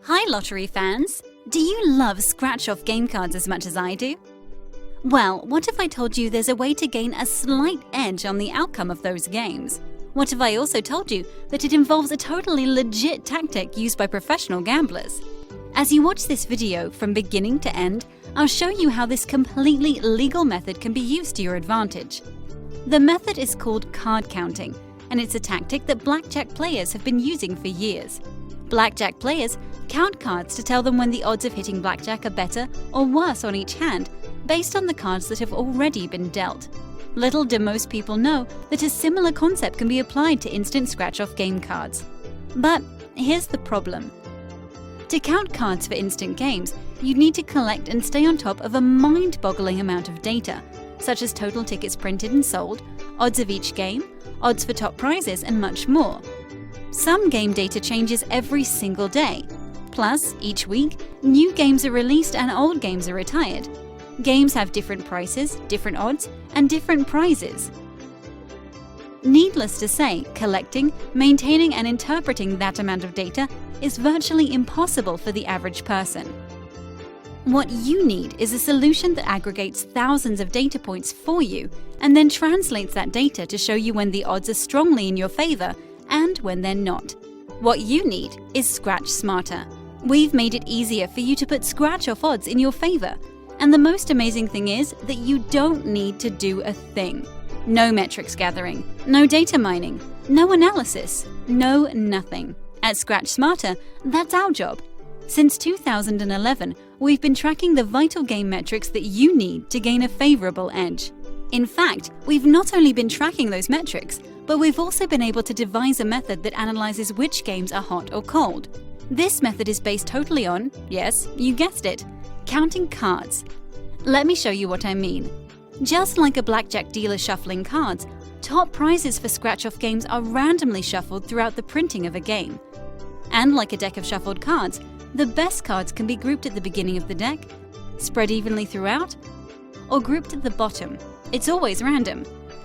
Hi lottery fans! Do you love scratch-off game cards as much as I do? Well, what if I told you there's a way to gain a slight edge on the outcome of those games? What if I also told you that it involves a totally legit tactic used by professional gamblers? As you watch this video from beginning to end, I'll show you how this completely legal method can be used to your advantage. The method is called card counting, and it's a tactic that blackjack players have been using for years. Blackjack players count cards to tell them when the odds of hitting blackjack are better or worse on each hand, based on the cards that have already been dealt. Little do most people know that a similar concept can be applied to instant scratch-off game cards. But here's the problem. To count cards for instant games, you'd need to collect and stay on top of a mind-boggling amount of data, such as total tickets printed and sold, odds of each game, odds for top prizes, and much more. Some game data changes every single day. Plus, each week, new games are released and old games are retired. Games have different prices, different odds, and different prizes. Needless to say, collecting, maintaining, and interpreting that amount of data is virtually impossible for the average person. What you need is a solution that aggregates thousands of data points for you and then translates that data to show you when the odds are strongly in your favor and when they're not. What you need is Scratch Smarter. We've made it easier for you to put scratch-off odds in your favor. And the most amazing thing is that you don't need to do a thing. No metrics gathering, no data mining, no analysis, no nothing. At Scratch Smarter, that's our job. Since 2011, we've been tracking the vital game metrics that you need to gain a favorable edge. In fact, we've not only been tracking those metrics, but we've also been able to devise a method that analyzes which games are hot or cold. This method is based totally on, yes, you guessed it, counting cards. Let me show you what I mean. Just like a blackjack dealer shuffling cards, top prizes for scratch-off games are randomly shuffled throughout the printing of a game. And like a deck of shuffled cards, the best cards can be grouped at the beginning of the deck, spread evenly throughout, or grouped at the bottom. It's always random.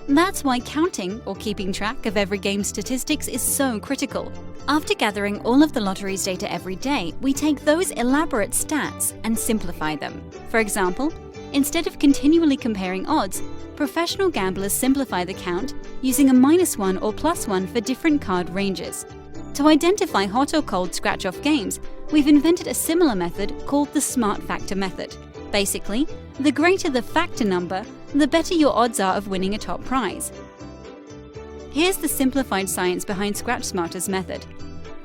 That's why counting, or keeping track of every game's statistics, is so critical. After gathering all of the lottery's data every day, we take those elaborate stats and simplify them. For example, instead of continually comparing odds, professional gamblers simplify the count using a -1 or +1 for different card ranges. To identify hot or cold scratch-off games, we've invented a similar method called the Smart Factor method. Basically, the greater the factor number, the better your odds are of winning a top prize. Here's the simplified science behind Scratch Smarter's method.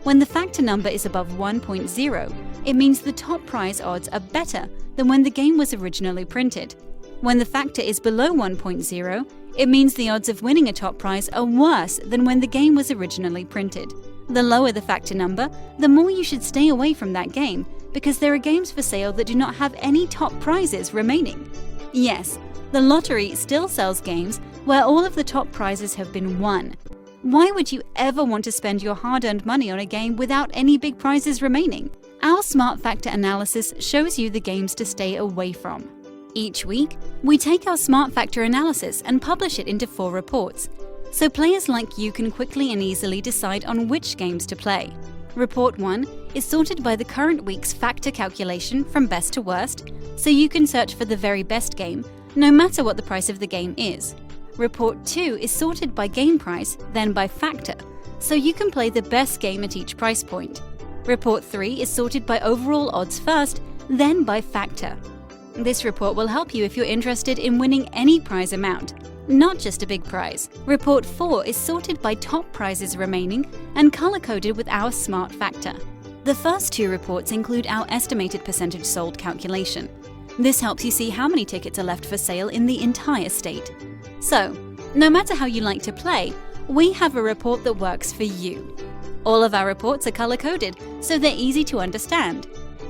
When the factor number is above 1.0, it means the top prize odds are better than when the game was originally printed. When the factor is below 1.0, it means the odds of winning a top prize are worse than when the game was originally printed. The lower the factor number, the more you should stay away from that game, because there are games for sale that do not have any top prizes remaining. Yes, the lottery still sells games where all of the top prizes have been won. Why would you ever want to spend your hard-earned money on a game without any big prizes remaining? Our Smart Factor analysis shows you the games to stay away from. Each week, we take our Smart Factor analysis and publish it into 4 reports, so players like you can quickly and easily decide on which games to play. Report 1 is sorted by the current week's factor calculation from best to worst, so you can search for the very best game, no matter what the price of the game is. Report 2 is sorted by game price, then by factor, so you can play the best game at each price point. Report 3 is sorted by overall odds first, then by factor. This report will help you if you're interested in winning any prize amount, not just a big prize. Report 4 is sorted by top prizes remaining and color-coded with our Smart Factor. The first 2 reports include our estimated percentage sold calculation. This helps you see how many tickets are left for sale in the entire state. So, no matter how you like to play, we have a report that works for you. All of our reports are color-coded, so they're easy to understand.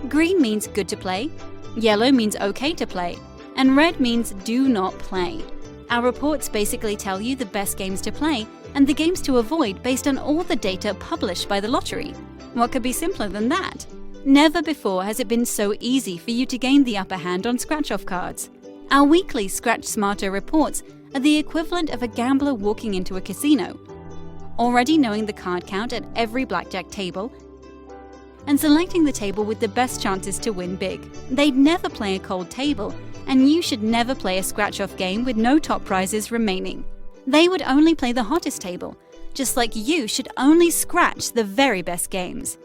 Green means good to play, yellow means okay to play, and red means do not play. Our reports basically tell you the best games to play and the games to avoid based on all the data published by the lottery. What could be simpler than that? Never before has it been so easy for you to gain the upper hand on scratch-off cards. Our weekly Scratch Smarter reports are the equivalent of a gambler walking into a casino. Already knowing the card count at every blackjack table, and selecting the table with the best chances to win big. They'd never play a cold table, and you should never play a scratch-off game with no top prizes remaining. They would only play the hottest table, just like you should only scratch the very best games.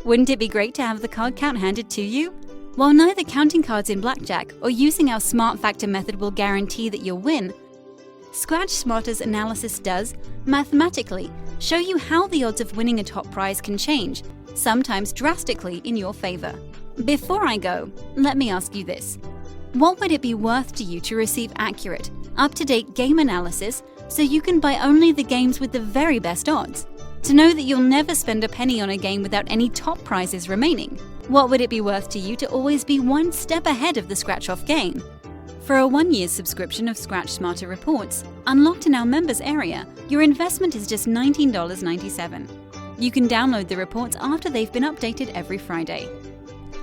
Wouldn't it be great to have the card count handed to you? While neither counting cards in blackjack or using our smart factor method will guarantee that you'll win, Scratch Smarter's analysis does, mathematically, show you how the odds of winning a top prize can change, sometimes drastically in your favor. Before I go, let me ask you this. What would it be worth to you to receive accurate, up-to-date game analysis so you can buy only the games with the very best odds? To know that you'll never spend a penny on a game without any top prizes remaining? What would it be worth to you to always be one step ahead of the scratch-off game? For a 1-year subscription of Scratch Smarter reports, unlocked in our members area, your investment is just $19.97. You can download the reports after they've been updated every Friday.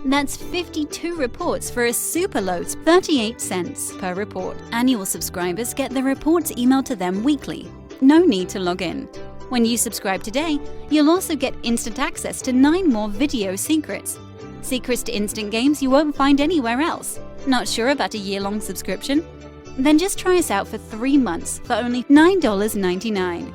That's 52 reports for a super low 38 cents per report. Annual subscribers get the reports emailed to them weekly. No need to log in. When you subscribe today, you'll also get instant access to 9 more video secrets. Secrets to instant games you won't find anywhere else. Not sure about a year-long subscription? Then just try us out for 3 months for only $9.99.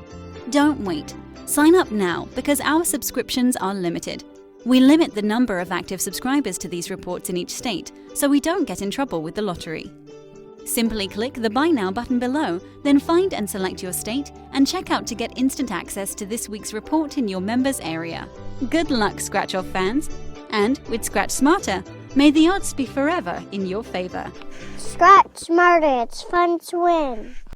Don't wait. Sign up now because our subscriptions are limited. We limit the number of active subscribers to these reports in each state, so we don't get in trouble with the lottery. Simply click the Buy Now button below, then find and select your state, and check out to get instant access to this week's report in your members area. Good luck, Scratch-Off fans! And with Scratch Smarter, may the odds be forever in your favor. Scratch Smarter, it's fun to win.